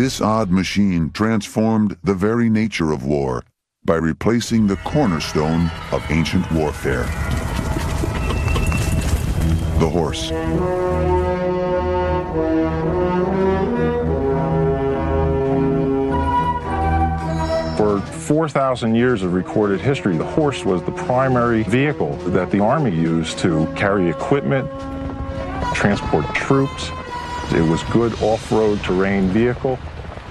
This odd machine transformed the very nature of war by replacing the cornerstone of ancient warfare, the horse. For 4,000 years of recorded history, the horse was the primary vehicle that the Army used to carry equipment, transport troops. It was good off-road terrain vehicle.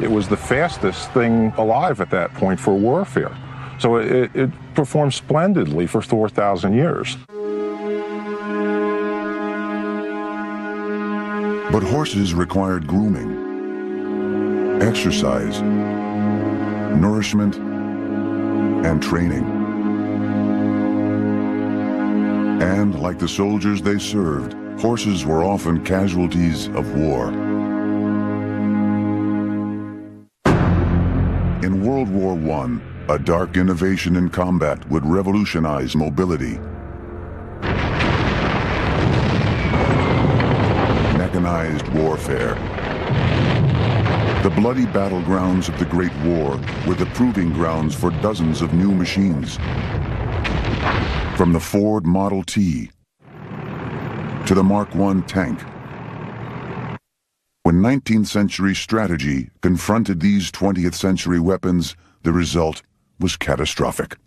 It was the fastest thing alive at that point for warfare. So it performed splendidly for 4,000 years. But horses required grooming, exercise, nourishment, and training. And like the soldiers they served, horses were often casualties of war. In World War I, a dark innovation in combat would revolutionize mobility. Mechanized warfare. The bloody battlegrounds of the Great War were the proving grounds for dozens of new machines. From the Ford Model T to the Mark I tank. When 19th century strategy confronted these 20th century weapons, the result was catastrophic.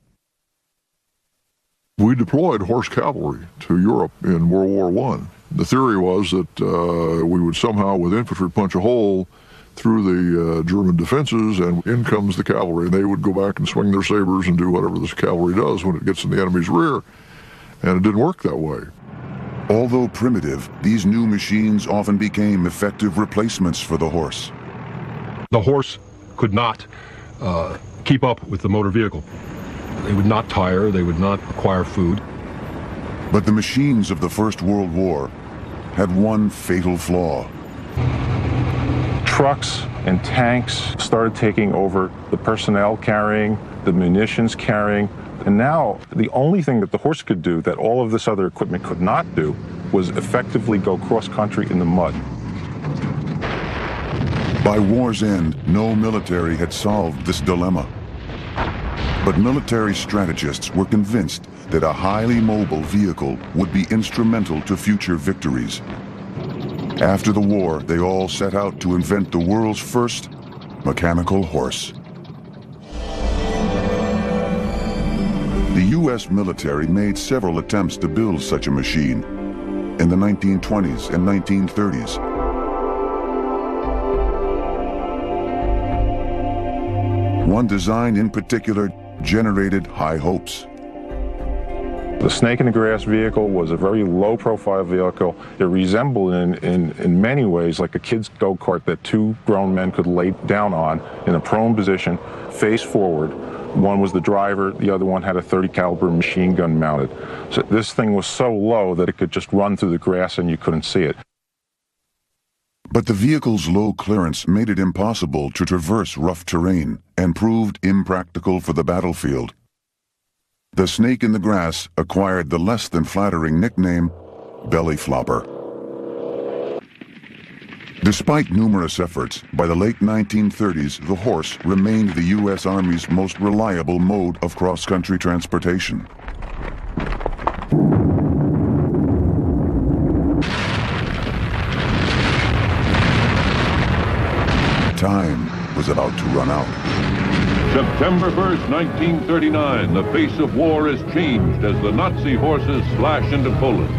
We deployed horse cavalry to Europe in World War I. The theory was that we would somehow, with infantry, punch a hole through the German defenses, and in comes the cavalry. They would go back and swing their sabers and do whatever this cavalry does when it gets in the enemy's rear. And it didn't work that way. Although primitive, these new machines often became effective replacements for the horse. The horse could not keep up with the motor vehicle. They would not tire, they would not acquire food. But the machines of the First World War had one fatal flaw. Trucks and tanks started taking over the personnel carrying, the munitions carrying, and now the only thing that the horse could do that all of this other equipment could not do was effectively go cross-country in the mud. By war's end, no military had solved this dilemma. But military strategists were convinced that a highly mobile vehicle would be instrumental to future victories. After the war, they all set out to invent the world's first mechanical horse. The U.S. military made several attempts to build such a machine in the 1920s and 1930s. One design in particular generated high hopes. The snake in the grass vehicle was a very low-profile vehicle. It resembled in many ways like a kid's go-kart that two grown men could lay down on in a prone position, face forward. One was the driver, the other one had a .30 caliber machine gun mounted. So this thing was so low that it could just run through the grass and you couldn't see it. But the vehicle's low clearance made it impossible to traverse rough terrain and proved impractical for the battlefield. The snake in the grass acquired the less than flattering nickname, belly flopper. Despite numerous efforts, by the late 1930s, the horse remained the U.S. Army's most reliable mode of cross-country transportation. Time was about to run out. September 1st, 1939, the face of war is changed as the Nazi horses slash into Poland.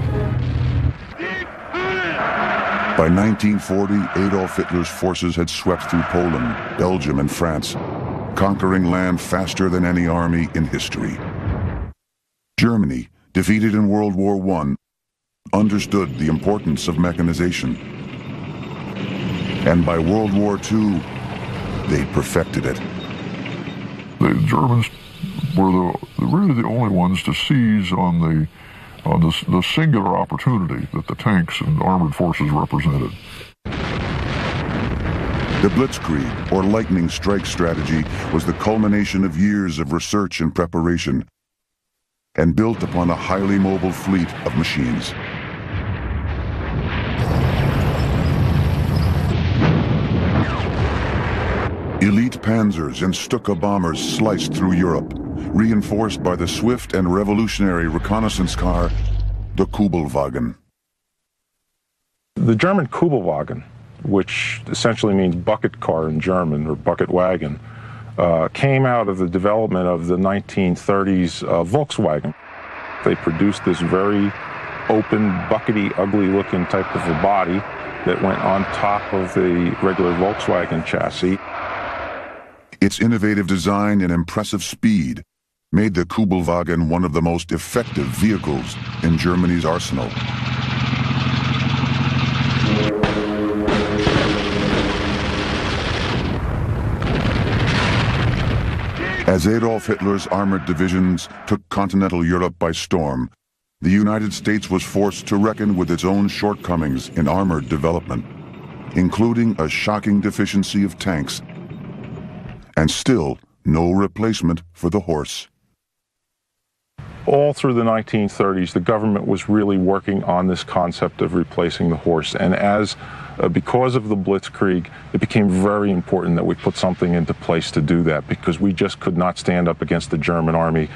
By 1940, Adolf Hitler's forces had swept through Poland, Belgium, and France, conquering land faster than any army in history. Germany, defeated in World War I, understood the importance of mechanization. And by World War II, they perfected it. The Germans were really the only ones to seize on the singular opportunity that the tanks and armored forces represented. The Blitzkrieg, or lightning strike strategy, was the culmination of years of research and preparation, and built upon a highly mobile fleet of machines. Elite panzers and Stuka bombers sliced through Europe, reinforced by the swift and revolutionary reconnaissance car, the Kubelwagen. The German Kubelwagen, which essentially means bucket car in German, or bucket wagon, came out of the development of the 1930s Volkswagen. They produced this very open, buckety, ugly-looking type of a body that went on top of the regular Volkswagen chassis. Its innovative design and impressive speed made the Kubelwagen one of the most effective vehicles in Germany's arsenal. As Adolf Hitler's armored divisions took continental Europe by storm, the United States was forced to reckon with its own shortcomings in armored development, including a shocking deficiency of tanks, and still no replacement for the horse. All through the 1930s, the government was really working on this concept of replacing the horse. And because of the Blitzkrieg, it became very important that we put something into place to do that, because we just could not stand up against the German army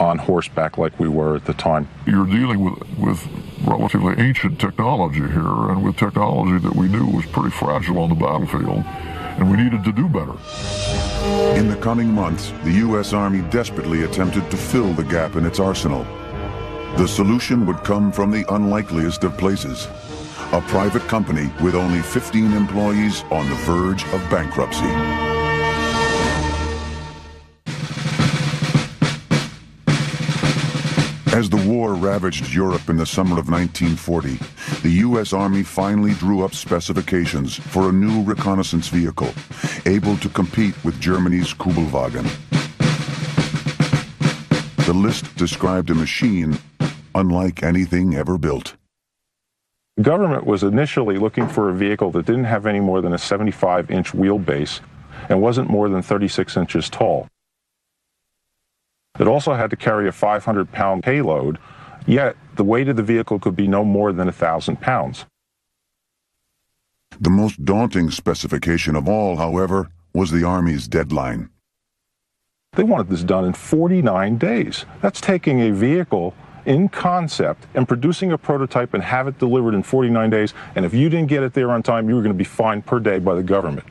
on horseback like we were at the time. You're dealing with relatively ancient technology here, and with technology that we knew was pretty fragile on the battlefield, and we needed to do better. In the coming months, the U.S. Army desperately attempted to fill the gap in its arsenal. The solution would come from the unlikeliest of places: a private company with only 15 employees on the verge of bankruptcy. As the war ravaged Europe in the summer of 1940, the U.S. Army finally drew up specifications for a new reconnaissance vehicle, able to compete with Germany's Kubelwagen. The list described a machine unlike anything ever built. The government was initially looking for a vehicle that didn't have any more than a 75-inch wheelbase and wasn't more than 36 inches tall. It also had to carry a 500-pound payload, yet the weight of the vehicle could be no more than 1,000 pounds. The most daunting specification of all, however, was the Army's deadline. They wanted this done in 49 days. That's taking a vehicle in concept and producing a prototype and have it delivered in 49 days, and if you didn't get it there on time, you were going to be fined per day by the government.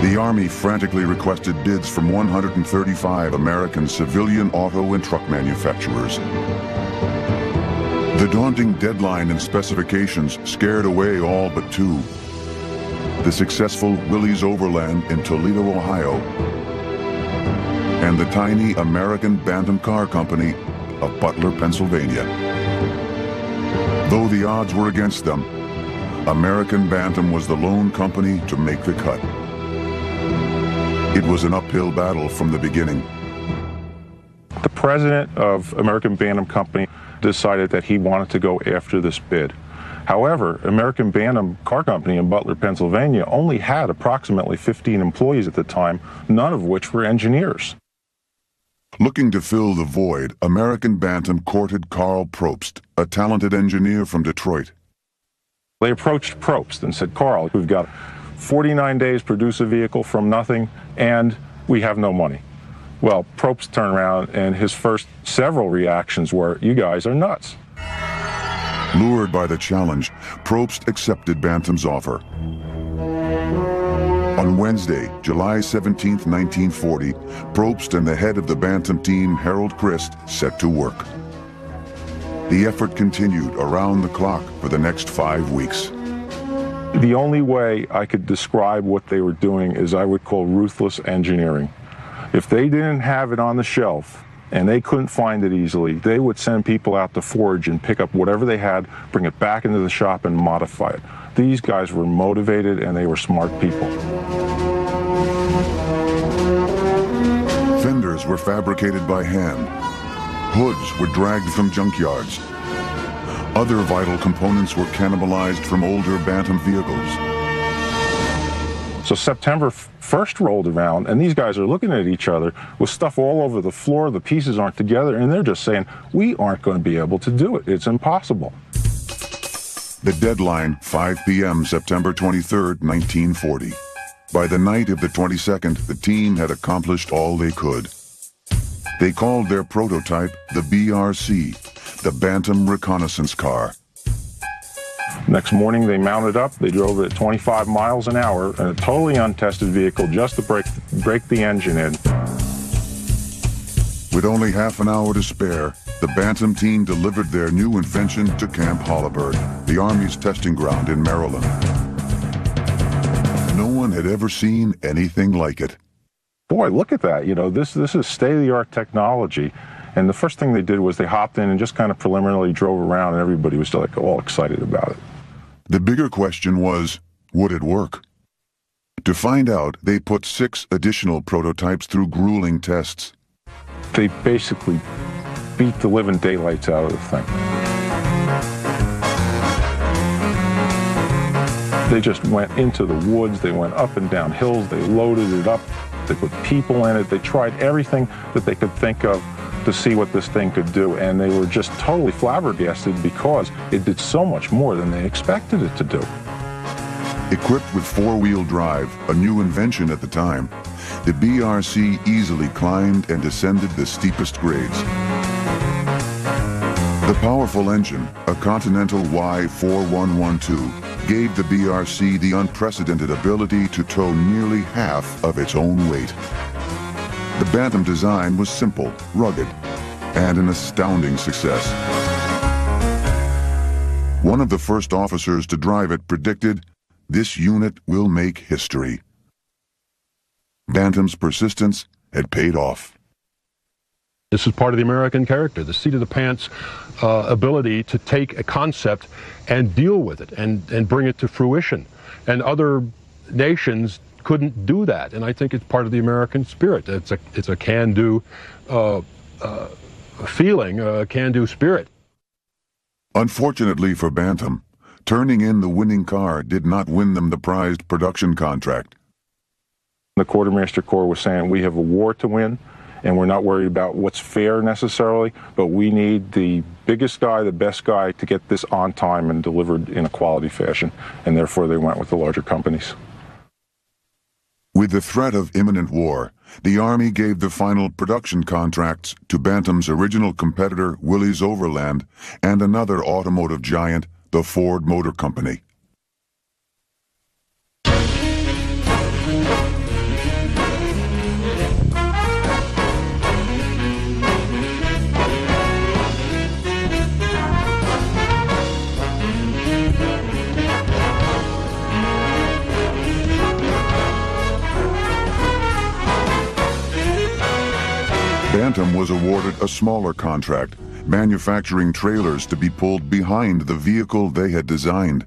The Army frantically requested bids from 135 American civilian auto and truck manufacturers. The daunting deadline and specifications scared away all but two: the successful Willys Overland in Toledo, Ohio, and the tiny American Bantam Car Company of Butler, Pennsylvania. Though the odds were against them, American Bantam was the lone company to make the cut. It was an uphill battle from the beginning. The president of American Bantam Company decided that he wanted to go after this bid. However, American Bantam Car Company in Butler, Pennsylvania only had approximately 15 employees at the time, none of which were engineers. Looking to fill the void, American Bantam courted Carl Probst, a talented engineer from Detroit. They approached Probst and said, "Carl, we've got 49 days, produce a vehicle from nothing, and we have no money." Well, Probst turned around, and his first several reactions were, "You guys are nuts." Lured by the challenge, Probst accepted Bantam's offer. On Wednesday, July 17, 1940, Probst and the head of the Bantam team, Harold Christ, set to work. The effort continued around the clock for the next 5 weeks. The only way I could describe what they were doing is I would call ruthless engineering. If they didn't have it on the shelf and they couldn't find it easily, they would send people out to forge and pick up whatever they had, bring it back into the shop and modify it. These guys were motivated and they were smart people. Fenders were fabricated by hand. Hoods were dragged from junkyards. Other vital components were cannibalized from older Bantam vehicles. So September 1st rolled around, and these guys are looking at each other with stuff all over the floor. The pieces aren't together, and they're just saying, "We aren't going to be able to do it. It's impossible." The deadline, 5 p.m., September 23, 1940. By the night of the 22nd, the team had accomplished all they could. They called their prototype the BRC, the Bantam Reconnaissance Car. Next morning, they mounted up. They drove it at 25 miles an hour in a totally untested vehicle just to break the engine in. With only half an hour to spare, the Bantam team delivered their new invention to Camp Holabird, the Army's testing ground in Maryland. No one had ever seen anything like it. Boy, look at that. You know, this is state-of-the-art technology. And the first thing they did was they hopped in and just kind of preliminarily drove around, and everybody was like all excited about it. The bigger question was, would it work? To find out, they put 6 additional prototypes through grueling tests. They basically beat the living daylights out of the thing. They just went into the woods, they went up and down hills, they loaded it up, they put people in it, they tried everything that they could think of to see what this thing could do, and they were just totally flabbergasted because it did so much more than they expected it to do. Equipped with 4-wheel drive, a new invention at the time, the BRC easily climbed and descended the steepest grades. The powerful engine, a Continental Y4112, gave the BRC the unprecedented ability to tow nearly half of its own weight. The Bantam design was simple, rugged, and an astounding success. One of the first officers to drive it predicted, "This unit will make history." Bantam's persistence had paid off. This is part of the American character, the seat-of-the-pants ability to take a concept and deal with it and bring it to fruition. And other nations couldn't do that, and I think it's part of the American spirit. It's a can-do feeling, a can-do spirit. Unfortunately for Bantam, turning in the winning car did not win them the prized production contract. The Quartermaster Corps was saying, we have a war to win, and we're not worried about what's fair necessarily, but we need the biggest guy, the best guy to get this on time and delivered in a quality fashion, and therefore they went with the larger companies. With the threat of imminent war, the Army gave the final production contracts to Bantam's original competitor, Willys Overland, and another automotive giant, the Ford Motor Company. Bantam was awarded a smaller contract, manufacturing trailers to be pulled behind the vehicle they had designed.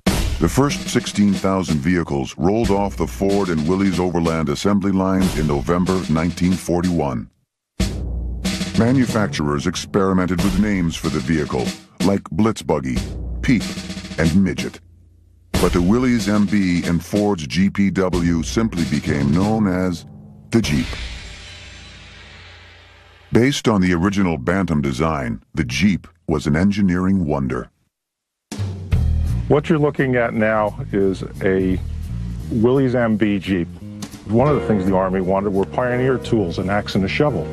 The first 16,000 vehicles rolled off the Ford and Willys Overland assembly lines in November 1941. Manufacturers experimented with names for the vehicle, like Blitz Buggy, Peep, and Midget. But the Willys MB and Ford's GPW simply became known as the Jeep. Based on the original Bantam design, the Jeep was an engineering wonder. What you're looking at now is a Willys MB Jeep. One of the things the Army wanted were pioneer tools, an axe and a shovel.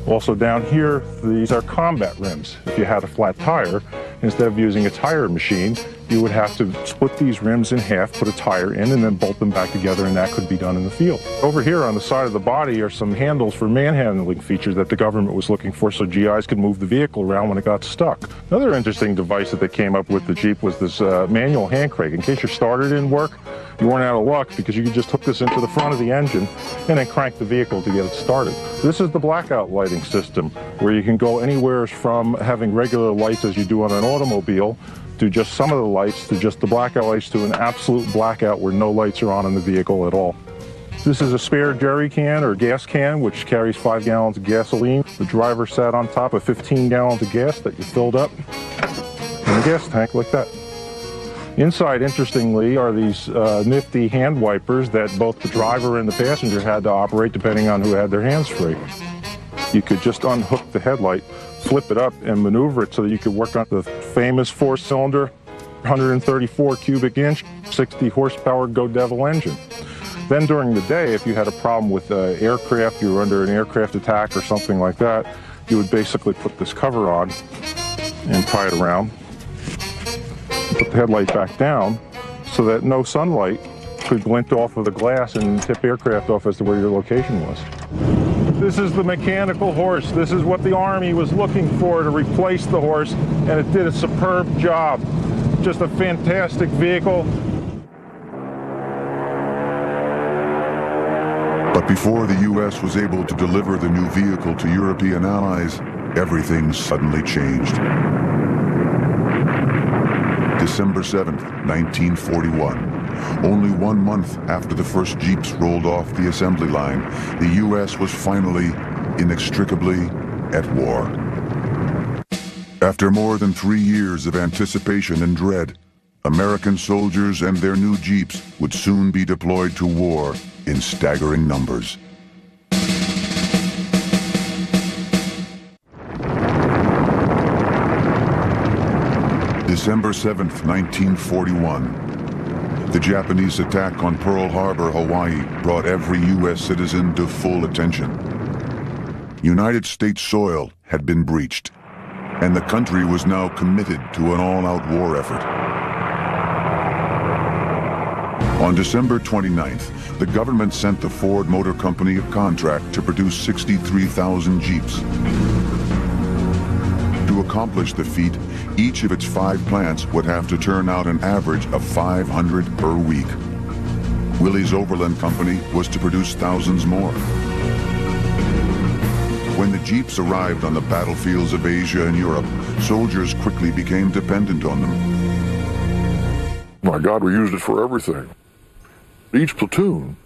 Also down here, these are combat rims. If you had a flat tire, instead of using a tire machine, you would have to split these rims in half, put a tire in, and then bolt them back together, and that could be done in the field. Over here on the side of the body are some handles for manhandling features that the government was looking for so GIs could move the vehicle around when it got stuck. Another interesting device that they came up with the Jeep was this manual hand crank. In case your starter didn't work, you weren't out of luck because you could just hook this into the front of the engine and then crank the vehicle to get it started. This is the blackout lighting system, where you can go anywhere from having regular lights as you do on an automobile to just some of the lights, to just the blackout lights, to an absolute blackout where no lights are on in the vehicle at all. This is a spare jerry can or gas can which carries 5 gallons of gasoline. The driver sat on top of 15 gallons of gas that you filled up in a gas tank like that. Inside, interestingly, are these nifty hand wipers that both the driver and the passenger had to operate depending on who had their hands free. You could just unhook the headlight, flip it up, and maneuver it so that you could work on the famous 4-cylinder 134 cubic inch, 60 horsepower Go Devil engine. Then during the day, if you had a problem with aircraft, you were under an aircraft attack or something like that, you would basically put this cover on and tie it around, put the headlight back down so that no sunlight could glint off of the glass and tip aircraft off as to where your location was. This is the mechanical horse. This is what the Army was looking for, to replace the horse, and it did a superb job. Just a fantastic vehicle. But before the U.S. was able to deliver the new vehicle to European allies, everything suddenly changed. December 7th, 1941. Only 1 month after the first Jeeps rolled off the assembly line, the U.S. was finally, inextricably, at war. After more than 3 years of anticipation and dread, American soldiers and their new Jeeps would soon be deployed to war in staggering numbers. December 7th, 1941. The Japanese attack on Pearl Harbor, Hawaii, brought every U.S. citizen to full attention. United States soil had been breached, and the country was now committed to an all-out war effort. On December 29th, the government sent the Ford Motor Company a contract to produce 63,000 Jeeps. To accomplish the feat, each of its 5 plants would have to turn out an average of 500 per week. Willys Overland Company was to produce thousands more. When the Jeeps arrived on the battlefields of Asia and Europe, soldiers quickly became dependent on them. My God, we used it for everything. Each platoon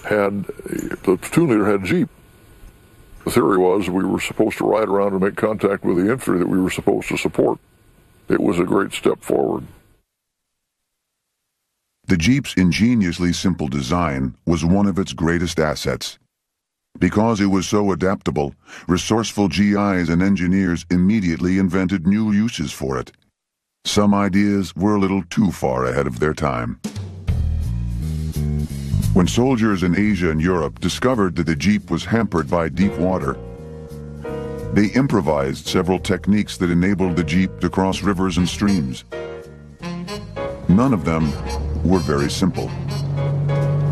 the platoon leader had a Jeep. The theory was we were supposed to ride around and make contact with the infantry that we were supposed to support. It was a great step forward. The Jeep's ingeniously simple design was one of its greatest assets. Because it was so adaptable, resourceful GIs and engineers immediately invented new uses for it. Some ideas were a little too far ahead of their time. When soldiers in Asia and Europe discovered that the Jeep was hampered by deep water, they improvised several techniques that enabled the Jeep to cross rivers and streams. None of them were very simple.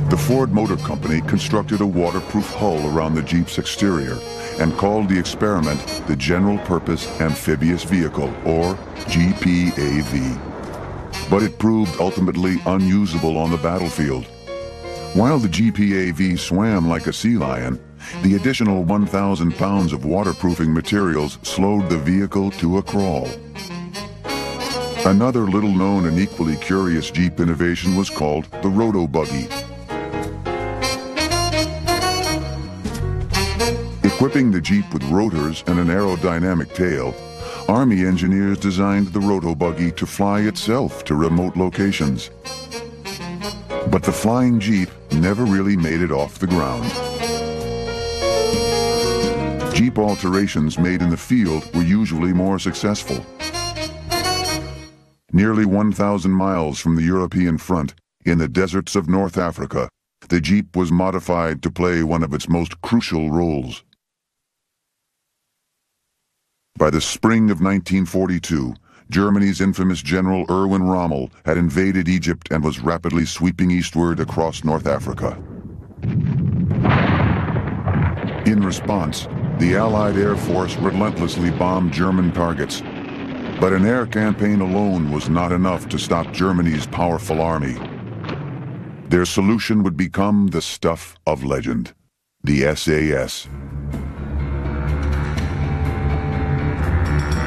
The Ford Motor Company constructed a waterproof hull around the Jeep's exterior and called the experiment the General Purpose Amphibious Vehicle, or GPAV. But it proved ultimately unusable on the battlefield. While the GPAV swam like a sea lion, the additional 1,000 pounds of waterproofing materials slowed the vehicle to a crawl. Another little-known and equally curious Jeep innovation was called the roto-buggy. Equipping the Jeep with rotors and an aerodynamic tail, Army engineers designed the roto-buggy to fly itself to remote locations. But the flying Jeep never really made it off the ground. Jeep alterations made in the field were usually more successful. Nearly 1,000 miles from the European front, in the deserts of North Africa, the Jeep was modified to play one of its most crucial roles. By the spring of 1942, Germany's infamous General Erwin Rommel had invaded Egypt and was rapidly sweeping eastward across North Africa. In response, the Allied Air Force relentlessly bombed German targets. But an air campaign alone was not enough to stop Germany's powerful army. Their solution would become the stuff of legend, the SAS.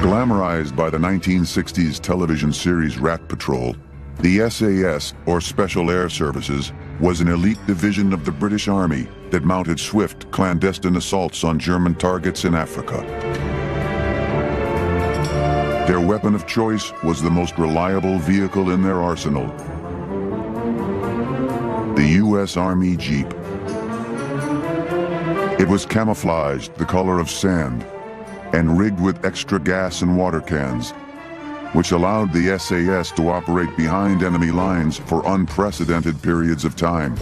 Glamorized by the 1960s television series Rat Patrol, the SAS, or Special Air Services, was an elite division of the British Army that mounted swift, clandestine assaults on German targets in Africa. Their weapon of choice was the most reliable vehicle in their arsenal, the U.S. Army Jeep. It was camouflaged the color of sand and rigged with extra gas and water cans. which allowed the SAS to operate behind enemy lines for unprecedented periods of time.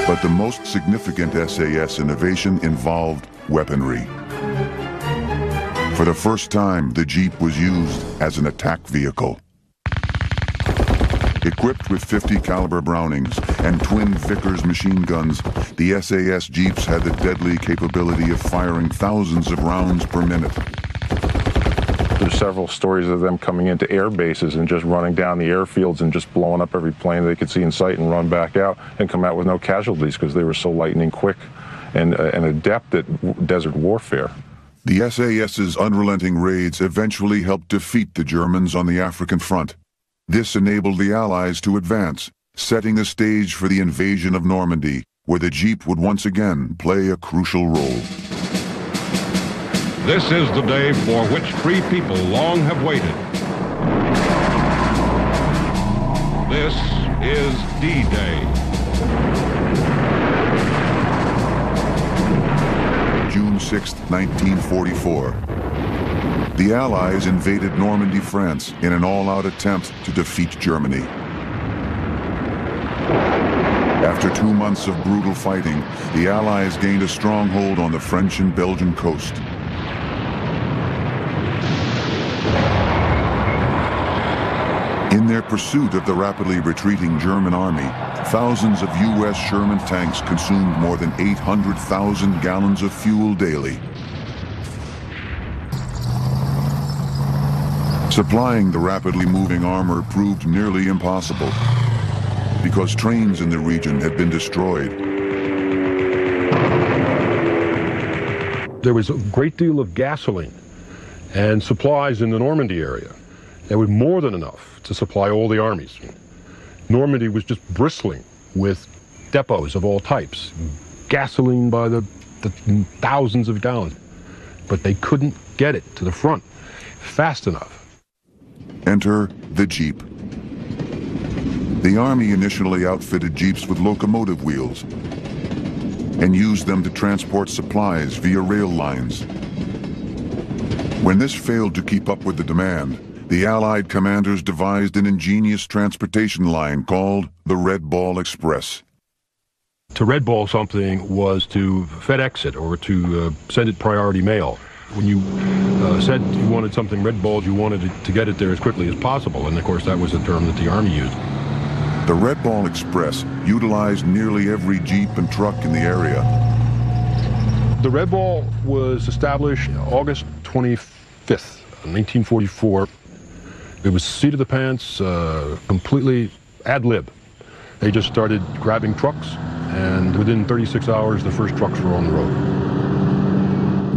But the most significant SAS innovation involved weaponry. For the first time, the Jeep was used as an attack vehicle. Equipped with .50 caliber Brownings and twin Vickers machine guns, the SAS Jeeps had the deadly capability of firing thousands of rounds per minute. There's several stories of them coming into air bases and just running down the airfields and just blowing up every plane they could see in sight and run back out and come out with no casualties because they were so lightning quick and adept at desert warfare. The SAS's unrelenting raids eventually helped defeat the Germans on the African front. This enabled the Allies to advance, setting the stage for the invasion of Normandy, where the Jeep would once again play a crucial role. This is the day for which free people long have waited. This is D-Day. June 6, 1944. The Allies invaded Normandy, France, in an all-out attempt to defeat Germany. After 2 months of brutal fighting, the Allies gained a stronghold on the French and Belgian coast. In their pursuit of the rapidly retreating German army, thousands of U.S. Sherman tanks consumed more than 800,000 gallons of fuel daily. Supplying the rapidly moving armor proved nearly impossible because trains in the region had been destroyed. There was a great deal of gasoline and supplies in the Normandy area. There was more than enough to supply all the armies. Normandy was just bristling with depots of all types, gasoline by the thousands of gallons, but they couldn't get it to the front fast enough. Enter the Jeep. The Army initially outfitted Jeeps with locomotive wheels and used them to transport supplies via rail lines. When this failed to keep up with the demand, the Allied commanders devised an ingenious transportation line called the Red Ball Express. To red ball something was to FedEx it or to send it priority mail. When you said you wanted something red balled, you wanted to get it there as quickly as possible, and of course that was the term that the Army used. The Red Ball Express utilized nearly every Jeep and truck in the area. The Red Ball was established August 25th, 1944. It was seat of the pants, completely ad lib. They just started grabbing trucks, and within 36 hours, the first trucks were on the road.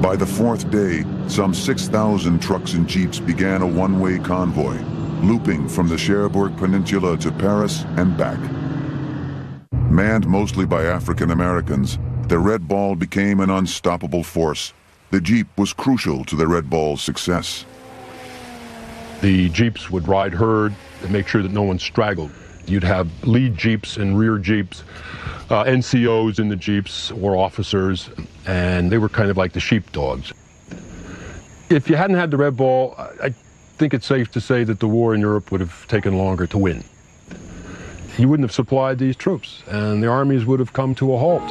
By the fourth day, some 6,000 trucks and Jeeps began a one-way convoy, looping from the Cherbourg Peninsula to Paris and back. Manned mostly by African Americans, the Red Ball became an unstoppable force. The Jeep was crucial to the Red Ball's success. The Jeeps would ride herd and make sure that no one straggled. You'd have lead Jeeps and rear Jeeps, NCOs in the Jeeps or officers, and they were kind of like the sheepdogs. If you hadn't had the Red Ball, I think it's safe to say that the war in Europe would have taken longer to win. You wouldn't have supplied these troops, and the armies would have come to a halt.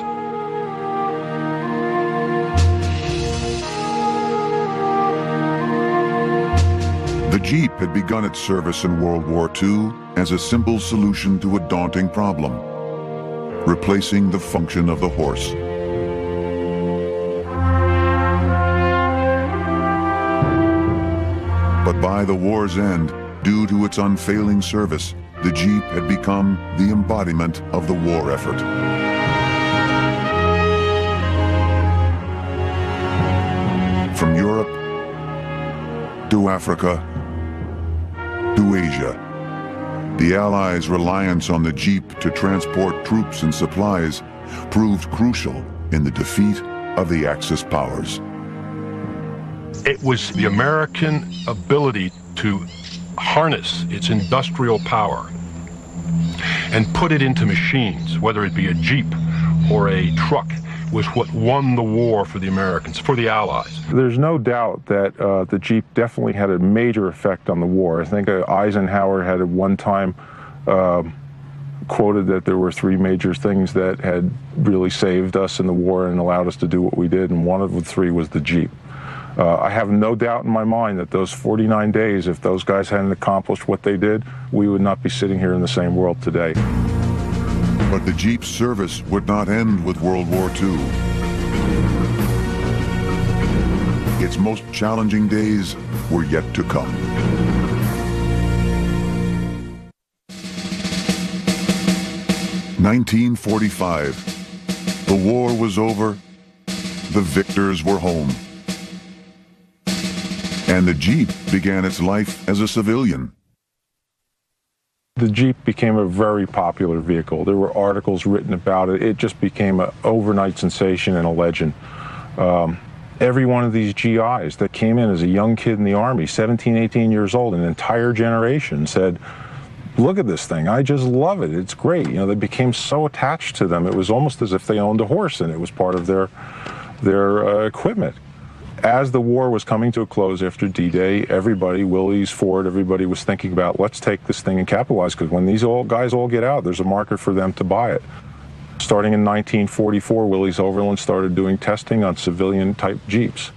The Jeep had begun its service in World War II as a simple solution to a daunting problem, replacing the function of the horse. But by the war's end, due to its unfailing service, the Jeep had become the embodiment of the war effort. From Europe to Africa to Asia, the Allies' reliance on the Jeep to transport troops and supplies proved crucial in the defeat of the Axis powers. It was the American ability to harness its industrial power and put it into machines, whether it be a Jeep or a truck, was what won the war for the Americans, for the Allies. There's no doubt that the Jeep definitely had a major effect on the war. I think Eisenhower had at one time quoted that there were three major things that had really saved us in the war and allowed us to do what we did, and one of the three was the Jeep. I have no doubt in my mind that those 49 days, if those guys hadn't accomplished what they did, we would not be sitting here in the same world today. But the Jeep's service would not end with World War II. Its most challenging days were yet to come. (1945). The war was over. The victors were home. And the Jeep began its life as a civilian. The Jeep became a very popular vehicle. There were articles written about it. It just became an overnight sensation and a legend. Every one of these GIs that came in as a young kid in the Army, 17, 18 years old, an entire generation said, look at this thing, I just love it, it's great. You know, they became so attached to them. It was almost as if they owned a horse and it was part of their equipment. As the war was coming to a close after D-Day, everybody, Willys, Ford, everybody was thinking about, let's take this thing and capitalize, because when these guys all get out, there's a market for them to buy it. Starting in 1944, Willys Overland started doing testing on civilian-type Jeeps.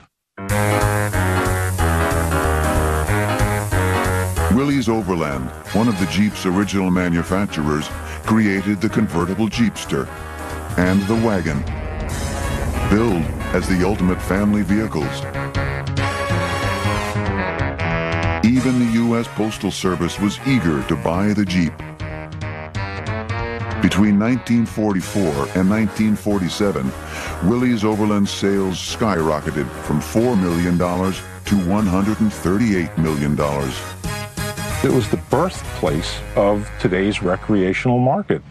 Willys Overland, one of the Jeep's original manufacturers, created the convertible Jeepster and the wagon, billed as the ultimate family vehicles. Even the U.S. Postal Service was eager to buy the Jeep. Between 1944 and 1947, Willys Overland's sales skyrocketed from $4 million to $138 million. It was the birthplace of today's recreational market,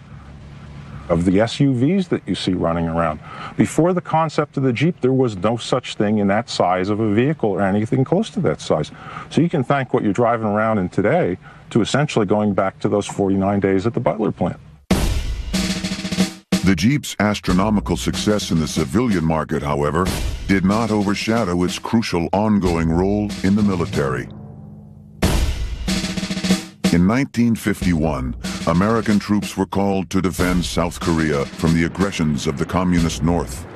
of the SUVs that you see running around. Before the concept of the Jeep, there was no such thing in that size of a vehicle or anything close to that size. So you can thank what you're driving around in today to essentially going back to those 49 days at the Butler plant. The Jeep's astronomical success in the civilian market, however, did not overshadow its crucial ongoing role in the military. In 1951, American troops were called to defend South Korea from the aggressions of the Communist North.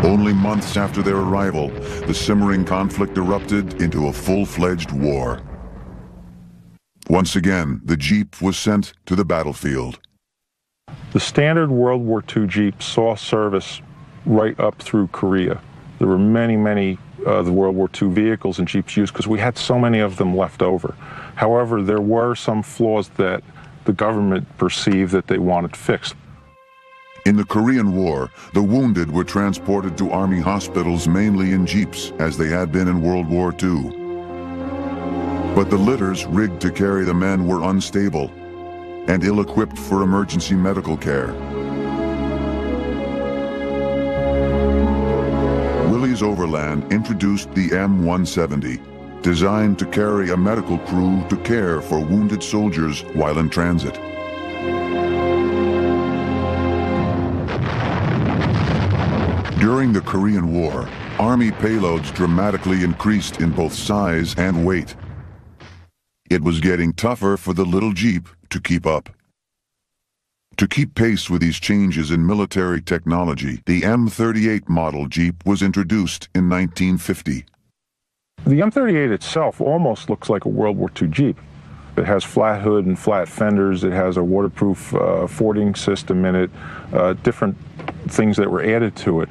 Only months after their arrival, the simmering conflict erupted into a full-fledged war. Once again, the Jeep was sent to the battlefield. The standard World War II Jeep saw service right up through Korea. There were many the World War II vehicles and Jeeps used because we had so many of them left over. However, there were some flaws that the government perceived that they wanted fixed. In the Korean War, the wounded were transported to Army hospitals mainly in Jeeps, as they had been in World War II. But the litters rigged to carry the men were unstable and ill-equipped for emergency medical care. Willys Overland introduced the M170, designed to carry a medical crew to care for wounded soldiers while in transit. During the Korean War, Army payloads dramatically increased in both size and weight. It was getting tougher for the little Jeep to keep up. To keep pace with these changes in military technology, the M38 model Jeep was introduced in 1950. The M38 itself almost looks like a World War II Jeep. It has flat hood and flat fenders. It has a waterproof fording system in it, different things that were added to it.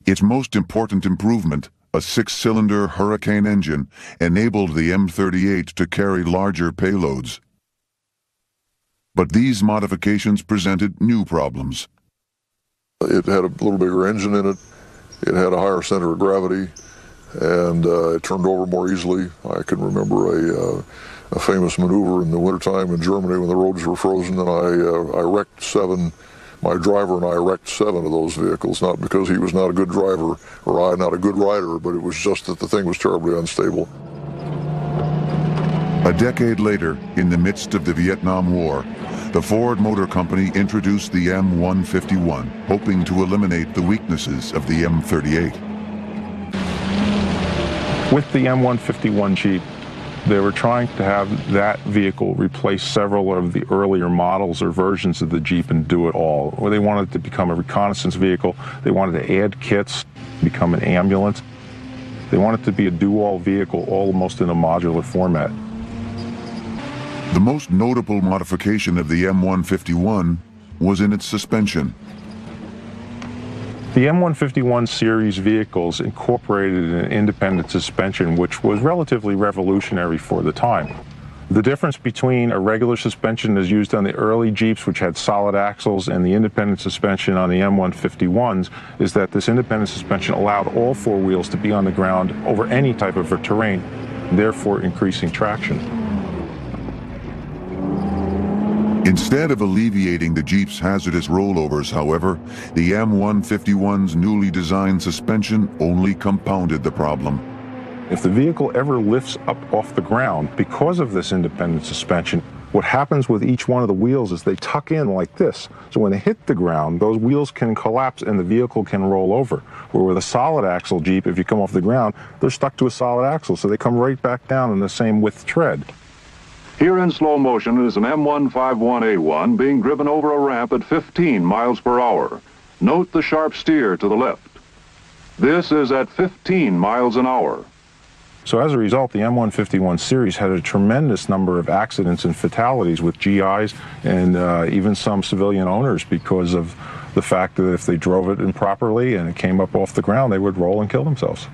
Its most important improvement, a 6-cylinder Hurricane engine, enabled the M38 to carry larger payloads. But these modifications presented new problems. It had a little bigger engine in it. It had a higher center of gravity, and it turned over more easily. I can remember a famous maneuver in the wintertime in Germany when the roads were frozen, and I wrecked 7. My driver and I wrecked 7 of those vehicles, not because he was not a good driver or I not a good rider, but it was just that the thing was terribly unstable. A decade later, in the midst of the Vietnam War, the Ford Motor Company introduced the M151, hoping to eliminate the weaknesses of the M38. With the M151 Jeep, they were trying to have that vehicle replace several of the earlier models or versions of the Jeep and do it all. Or they wanted it to become a reconnaissance vehicle. They wanted to add kits, become an ambulance. They wanted it to be a do-all vehicle, almost in a modular format. The most notable modification of the M151 was in its suspension. The M151 series vehicles incorporated an independent suspension, which was relatively revolutionary for the time. The difference between a regular suspension as used on the early Jeeps, which had solid axles, and the independent suspension on the M151s is that this independent suspension allowed all four wheels to be on the ground over any type of terrain, therefore increasing traction. Instead of alleviating the Jeep's hazardous rollovers, however, the M151's newly designed suspension only compounded the problem. If the vehicle ever lifts up off the ground because of this independent suspension, what happens with each one of the wheels is they tuck in like this. So when they hit the ground, those wheels can collapse and the vehicle can roll over. Where with a solid axle Jeep, if you come off the ground, they're stuck to a solid axle, so they come right back down in the same width tread. Here in slow motion is an M151A1 being driven over a ramp at 15 miles per hour. Note the sharp steer to the left. This is at 15 miles an hour. So as a result, the M151 series had a tremendous number of accidents and fatalities with GIs and even some civilian owners because of the fact that if they drove it improperly and it came up off the ground, they would roll and kill themselves.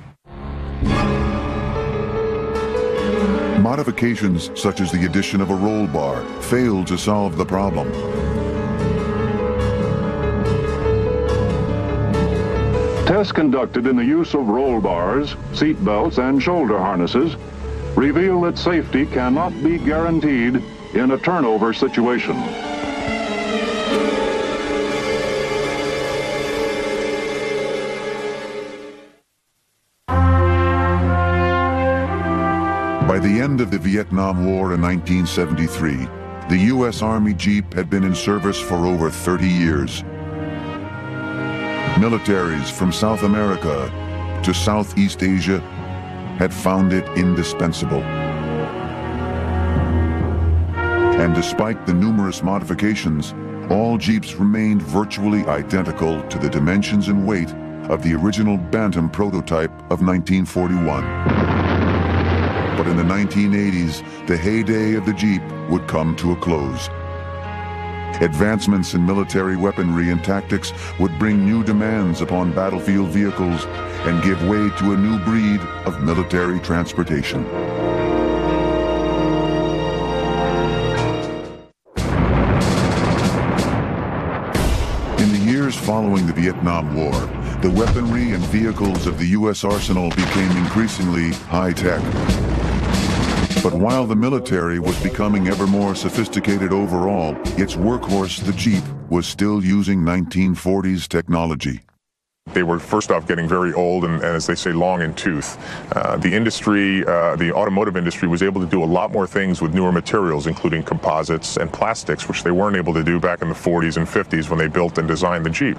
Modifications such as the addition of a roll bar failed to solve the problem. Tests conducted in the use of roll bars, seat belts, and shoulder harnesses reveal that safety cannot be guaranteed in a turnover situation. By the end of the Vietnam War in 1973, the U.S. Army Jeep had been in service for over 30 years. Militaries from South America to Southeast Asia had found it indispensable. And despite the numerous modifications, all Jeeps remained virtually identical to the dimensions and weight of the original Bantam prototype of 1941. But in the 1980s, the heyday of the Jeep would come to a close. Advancements in military weaponry and tactics would bring new demands upon battlefield vehicles and give way to a new breed of military transportation. In the years following the Vietnam War, the weaponry and vehicles of the U.S. arsenal became increasingly high-tech. But while the military was becoming ever more sophisticated overall, its workhorse, the Jeep, was still using 1940s technology. They were, first off, getting very old and as they say, long in tooth. The automotive industry was able to do a lot more things with newer materials, including composites and plastics, which they weren't able to do back in the 40s and 50s when they built and designed the Jeep.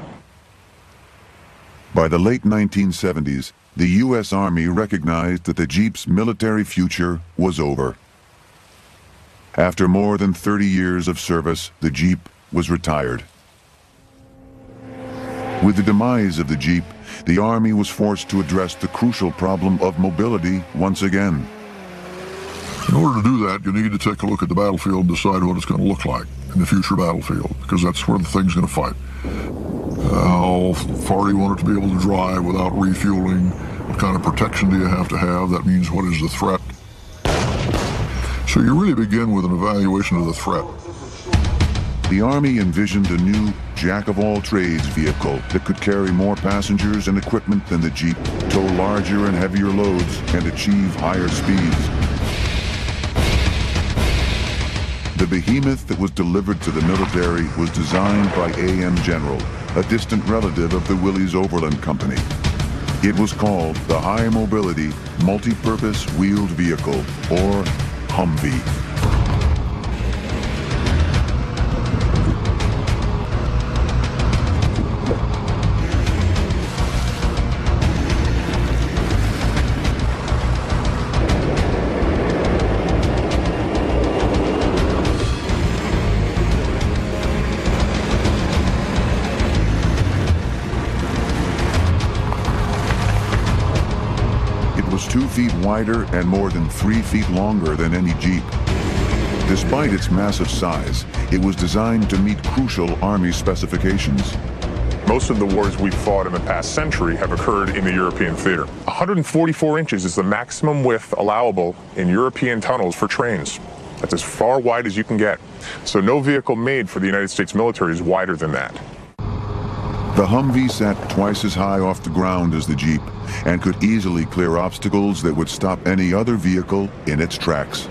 By the late 1970s, the U.S. Army recognized that the Jeep's military future was over. After more than 30 years of service, the Jeep was retired. With the demise of the Jeep, the Army was forced to address the crucial problem of mobility once again. In order to do that, you need to take a look at the battlefield and decide what it's going to look like in the future battlefield, because that's where the thing's going to fight. How far do you want it to be able to drive without refueling? What kind of protection do you have to have? That means what is the threat? So you really begin with an evaluation of the threat. The Army envisioned a new jack-of-all-trades vehicle that could carry more passengers and equipment than the Jeep, tow larger and heavier loads, and achieve higher speeds. The behemoth that was delivered to the military was designed by A.M. General, a distant relative of the Willys Overland Company. It was called the High Mobility Multi-Purpose Wheeled Vehicle, or Humvee. was 2 feet wider and more than 3 feet longer than any Jeep. Despite its massive size, it was designed to meet crucial Army specifications. Most of the wars we've fought in the past century have occurred in the European theater. 144 inches is the maximum width allowable in European tunnels for trains. That's as far wide as you can get. So no vehicle made for the United States military is wider than that. The Humvee sat twice as high off the ground as the Jeep and could easily clear obstacles that would stop any other vehicle in its tracks.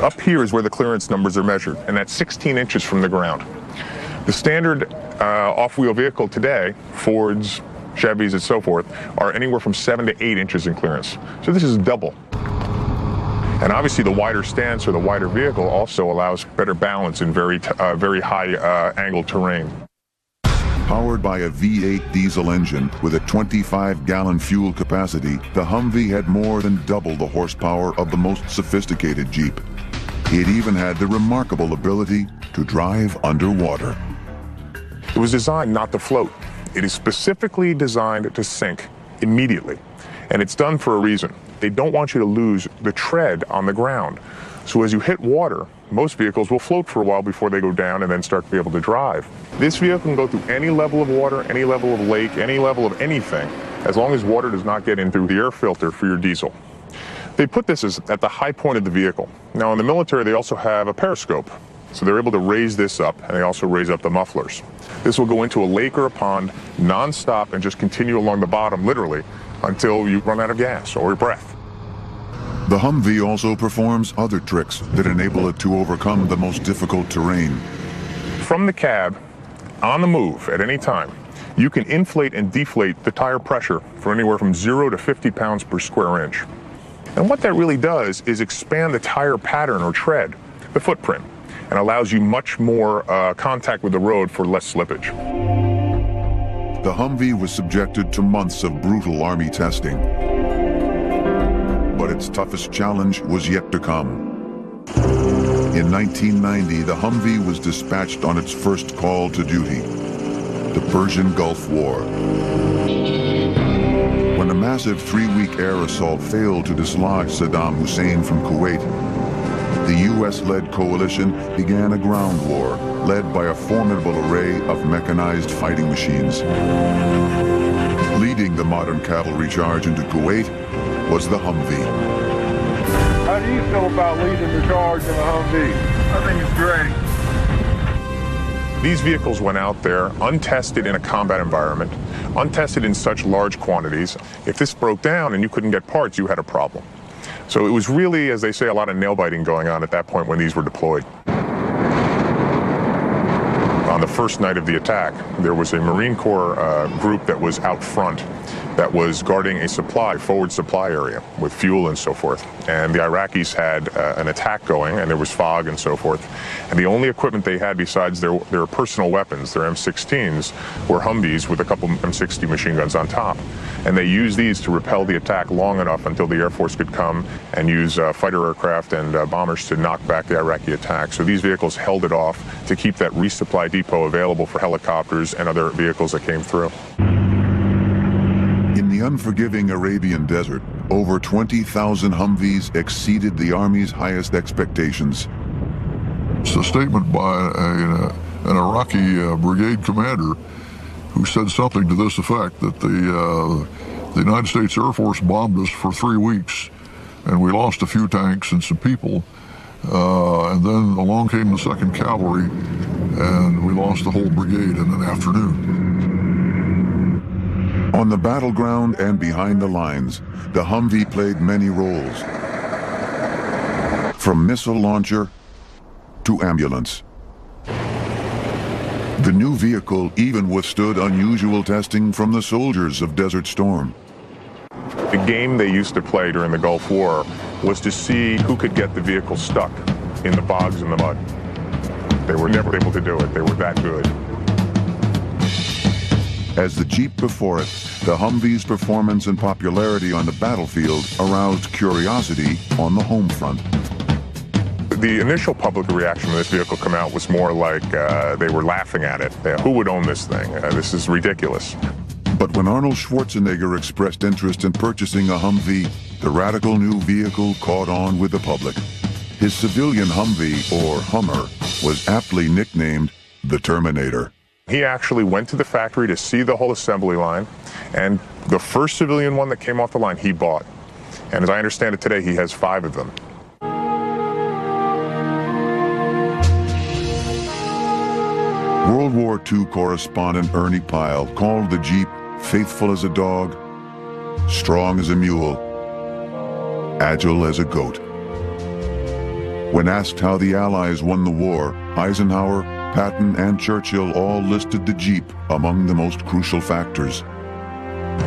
Up here is where the clearance numbers are measured, and that's 16 inches from the ground. The standard off-wheel vehicle today, Fords, Chevys, and so forth, are anywhere from 7 to 8 inches in clearance. So this is double. And obviously the wider stance or the wider vehicle also allows better balance in very high angle terrain. Powered by a V8 diesel engine with a 25-gallon fuel capacity, the Humvee had more than double the horsepower of the most sophisticated Jeep. It even had the remarkable ability to drive underwater. It was designed not to float. It is specifically designed to sink immediately. And it's done for a reason. They don't want you to lose the tread on the ground. So as you hit water, most vehicles will float for a while before they go down and then start to be able to drive. This vehicle can go through any level of water, any level of lake, any level of anything, as long as water does not get in through the air filter for your diesel. They put this at the high point of the vehicle. Now in the military, they also have a periscope. So they're able to raise this up, and they also raise up the mufflers. This will go into a lake or a pond non-stop and just continue along the bottom, literally, until you run out of gas or breath. The Humvee also performs other tricks that enable it to overcome the most difficult terrain. From the cab, on the move at any time, you can inflate and deflate the tire pressure for anywhere from 0 to 50 pounds per square inch. And what that really does is expand the tire pattern or tread, the footprint, and allows you much more contact with the road for less slippage. The Humvee was subjected to months of brutal Army testing. But its toughest challenge was yet to come. In 1990, the Humvee was dispatched on its first call to duty, the Persian Gulf War. When a massive 3-week air assault failed to dislodge Saddam Hussein from Kuwait, the U.S.-led coalition began a ground war led by a formidable array of mechanized fighting machines. Leading the modern cavalry charge into Kuwait was the Humvee. How do you feel about leading the charge in a Humvee? I think it's great. These vehicles went out there untested in a combat environment, untested in such large quantities. If this broke down and you couldn't get parts, you had a problem. So it was really, as they say, a lot of nail biting going on at that point when these were deployed. On the first night of the attack, there was a Marine Corps group that was out front that was guarding a forward supply area with fuel and so forth. And the Iraqis had an attack going, and there was fog and so forth. And the only equipment they had besides their personal weapons, their M16s, were Humvees with a couple M60 machine guns on top. And they used these to repel the attack long enough until the Air Force could come and use fighter aircraft and bombers to knock back the Iraqi attack. So these vehicles held it off to keep that resupply depot available for helicopters and other vehicles that came through. In the unforgiving Arabian desert, over 20,000 Humvees exceeded the Army's highest expectations. It's a statement by an Iraqi brigade commander who said something to this effect, that the United States Air Force bombed us for 3 weeks, and we lost a few tanks and some people, and then along came the 2nd Cavalry, and we lost the whole brigade in an afternoon. On the battleground and behind the lines, the Humvee played many roles. From missile launcher to ambulance. The new vehicle even withstood unusual testing from the soldiers of Desert Storm. The game they used to play during the Gulf War was to see who could get the vehicle stuck in the bogs and the mud. They were never able to do it. They were that good. As the Jeep before it, the Humvee's performance and popularity on the battlefield aroused curiosity on the home front. The initial public reaction when this vehicle came out was more like they were laughing at it. Who would own this thing? This is ridiculous. But when Arnold Schwarzenegger expressed interest in purchasing a Humvee, the radical new vehicle caught on with the public. His civilian Humvee, or Hummer, was aptly nicknamed the Terminator. He actually went to the factory to see the whole assembly line, and the first civilian one that came off the line he bought. And as I understand it today, he has 5 of them. World War II correspondent Ernie Pyle called the Jeep faithful as a dog, strong as a mule, agile as a goat. When asked how the Allies won the war, Eisenhower, Patton, and Churchill all listed the Jeep among the most crucial factors.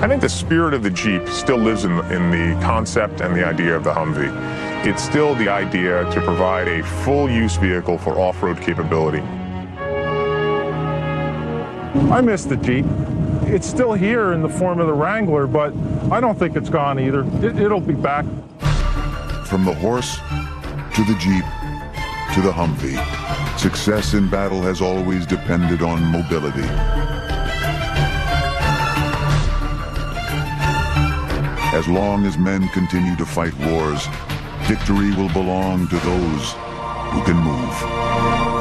I think the spirit of the Jeep still lives in the concept and the idea of the Humvee. It's still the idea to provide a full-use vehicle for off-road capability. I miss the Jeep. It's still here in the form of the Wrangler, but I don't think it's gone either. It'll be back. From the horse to the Jeep to the Humvee, success in battle has always depended on mobility. As long as men continue to fight wars, victory will belong to those who can move.